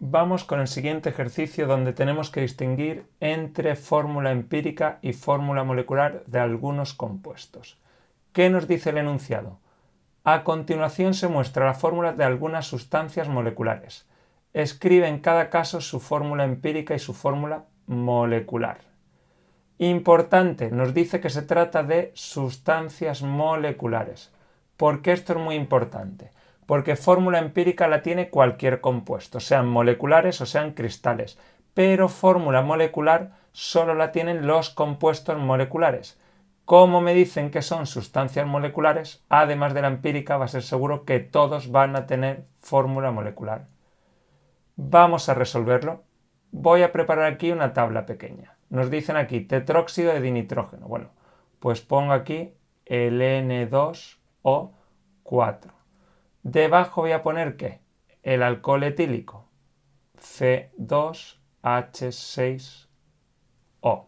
Vamos con el siguiente ejercicio donde tenemos que distinguir entre fórmula empírica y fórmula molecular de algunos compuestos. ¿Qué nos dice el enunciado? A continuación se muestra la fórmula de algunas sustancias moleculares. Escribe en cada caso su fórmula empírica y su fórmula molecular. Importante, nos dice que se trata de sustancias moleculares. ¿Por qué esto es muy importante? Porque fórmula empírica la tiene cualquier compuesto, sean moleculares o sean cristales, pero fórmula molecular solo la tienen los compuestos moleculares. Como me dicen que son sustancias moleculares, además de la empírica va a ser seguro que todos van a tener fórmula molecular. Vamos a resolverlo. Voy a preparar aquí una tabla pequeña. Nos dicen aquí tetróxido de dinitrógeno. Bueno, pues pongo aquí el N2O4. Debajo voy a poner ¿qué? El alcohol etílico, C2H6O.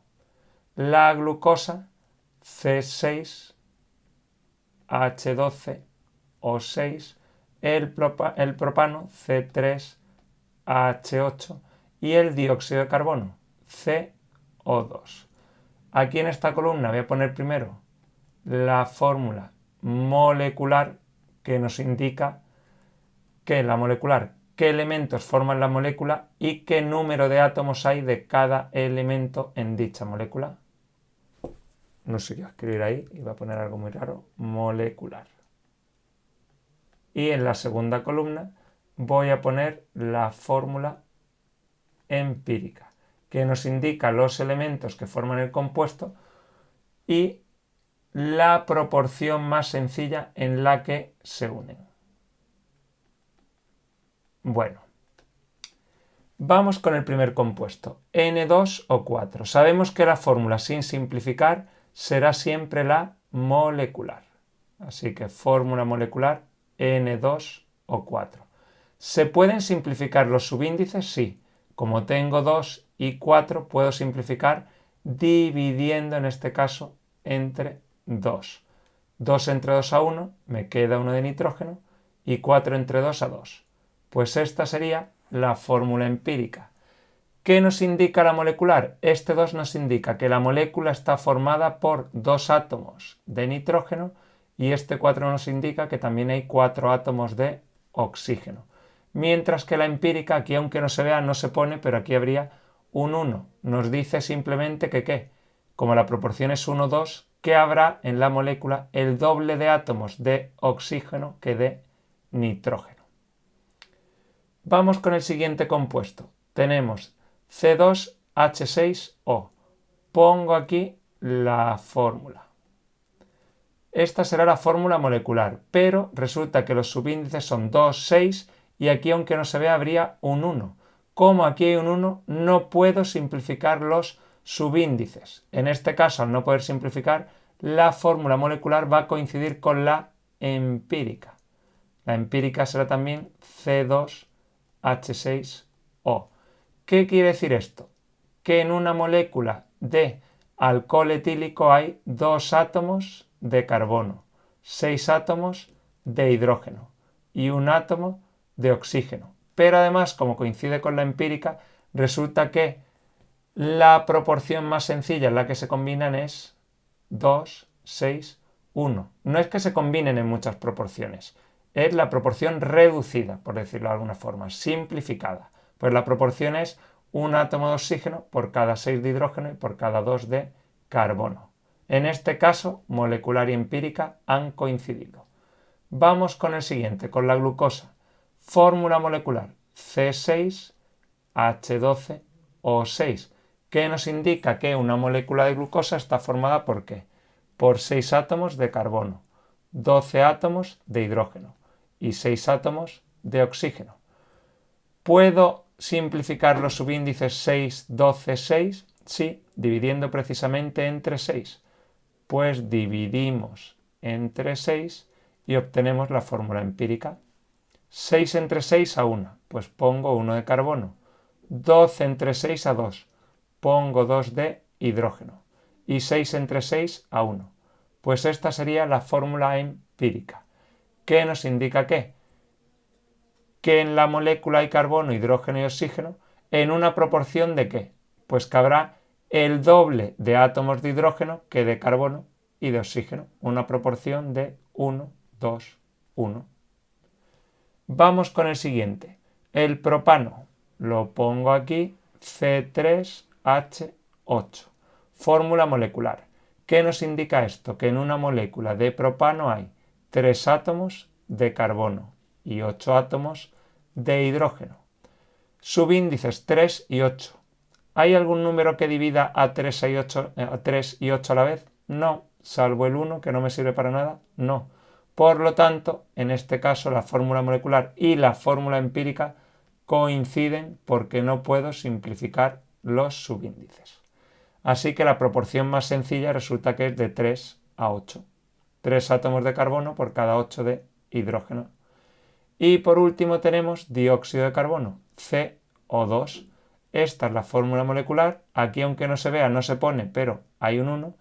La glucosa, C6H12O6. El propano, C3H8. Y el dióxido de carbono, CO2. Aquí en esta columna voy a poner primero la fórmula molecular que nos indica qué elementos forman la molécula y qué número de átomos hay de cada elemento en dicha molécula. No sé qué escribir ahí, iba a poner algo muy raro, molecular. Y en la segunda columna voy a poner la fórmula empírica, que nos indica los elementos que forman el compuesto y la proporción más sencilla en la que se unen. Bueno, vamos con el primer compuesto, N2O4. Sabemos que la fórmula sin simplificar será siempre la molecular. Así que fórmula molecular N2O4. ¿Se pueden simplificar los subíndices? Sí. Como tengo 2 y 4, puedo simplificar dividiendo en este caso entre 2. 2 entre 2 a 1, me queda 1 de nitrógeno, y 4 entre 2 a 2. Pues esta sería la fórmula empírica. ¿Qué nos indica la molecular? Este 2 nos indica que la molécula está formada por 2 átomos de nitrógeno y este 4 nos indica que también hay 4 átomos de oxígeno. Mientras que la empírica, aquí aunque no se vea, no se pone, pero aquí habría un 1. Nos dice simplemente que ¿qué? Como la proporción es 1, 2, que habrá en la molécula el doble de átomos de oxígeno que de nitrógeno. Vamos con el siguiente compuesto. Tenemos C2H6O. Pongo aquí la fórmula. Esta será la fórmula molecular, pero resulta que los subíndices son 2, 6 y aquí aunque no se vea habría un 1. Como aquí hay un 1, no puedo simplificar los subíndices. En este caso, al no poder simplificar, la fórmula molecular va a coincidir con la empírica. La empírica será también C2H6O. ¿Qué quiere decir esto? Que en una molécula de alcohol etílico hay 2 átomos de carbono, 6 átomos de hidrógeno y un átomo de oxígeno. Pero además, como coincide con la empírica, resulta que la proporción más sencilla en la que se combinan es 2, 6, 1. No es que se combinen en muchas proporciones, es la proporción reducida, por decirlo de alguna forma, simplificada. Pues la proporción es un átomo de oxígeno por cada 6 de hidrógeno y por cada 2 de carbono. En este caso, molecular y empírica han coincidido. Vamos con el siguiente, con la glucosa. Fórmula molecular C6H12O6, que nos indica que una molécula de glucosa está formada por ¿qué? Por 6 átomos de carbono, 12 átomos de hidrógeno y 6 átomos de oxígeno. ¿Puedo simplificar los subíndices 6, 12, 6? Sí, dividiendo precisamente entre 6. Pues dividimos entre 6 y obtenemos la fórmula empírica. 6 entre 6 a 1, pues pongo 1 de carbono. 12 entre 6 a 2, pongo 2 de hidrógeno. Y 6 entre 6 a 1. Pues esta sería la fórmula empírica. ¿Qué nos indica qué? que en la molécula hay carbono, hidrógeno y oxígeno, ¿en una proporción de qué? Pues que habrá el doble de átomos de hidrógeno que de carbono y de oxígeno, una proporción de 1, 2, 1. Vamos con el siguiente. El propano, lo pongo aquí, C3H8. Fórmula molecular. ¿Qué nos indica esto? Que en una molécula de propano hay 3 átomos de carbono y 8 átomos de hidrógeno. Subíndices 3 y 8. ¿Hay algún número que divida a 3 y 8 a la vez? No, salvo el 1, que no me sirve para nada, no. Por lo tanto, en este caso la fórmula molecular y la fórmula empírica coinciden porque no puedo simplificar los subíndices. Así que la proporción más sencilla resulta que es de 3 a 8. 3 átomos de carbono por cada 8 de hidrógeno. Y por último tenemos dióxido de carbono, CO2. Esta es la fórmula molecular. Aquí, aunque no se vea, no se pone, pero hay un 1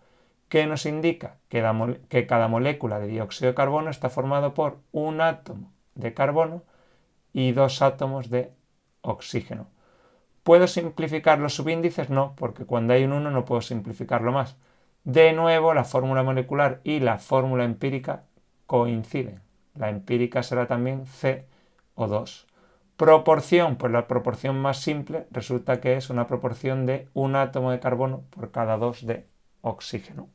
que nos indica que cada molécula de dióxido de carbono está formado por un átomo de carbono y 2 átomos de oxígeno. ¿Puedo simplificar los subíndices? No, porque cuando hay un 1 no puedo simplificarlo más. De nuevo, la fórmula molecular y la fórmula empírica coinciden. La empírica será también CO2. Proporción, pues la proporción más simple resulta que es una proporción de un átomo de carbono por cada 2 de oxígeno.